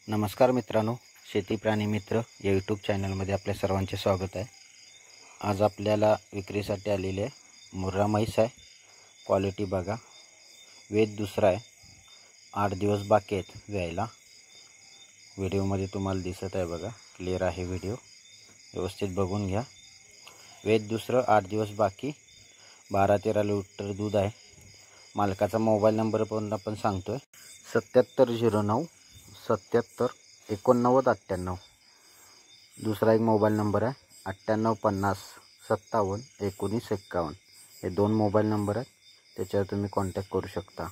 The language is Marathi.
नमस्कार मित्रांनो, शेती प्राणी मित्र या यूट्यूब चॅनलमध्ये आपल्या सर्वांचे स्वागत आहे। आज आपल्याला विक्रीसाठी आलेले मुर्रा म्हैस आहे। क्वालिटी बघा, वेद दुसरा आहे। 8 दिवस बाकी आहेत व्यायला। व्हिडिओमध्ये तुम्हाला दिसत आहे बघा, क्लिअर आहे व्हिडिओ, व्यवस्थित बघून घ्या। वेद दुसरं, 8 दिवस बाकी, 12-13 लिटर दूध आहे। मालकाचा मोबाईल नंबर पण आपण सांगतोय, 7709 77 89 98। दुसरा एक मोबाईल नंबर आहे 9850 57 19 51। हे दोन मोबाईल नंबर आहेत, त्याच्यावर तुम्ही कॉन्टॅक्ट करू शकता।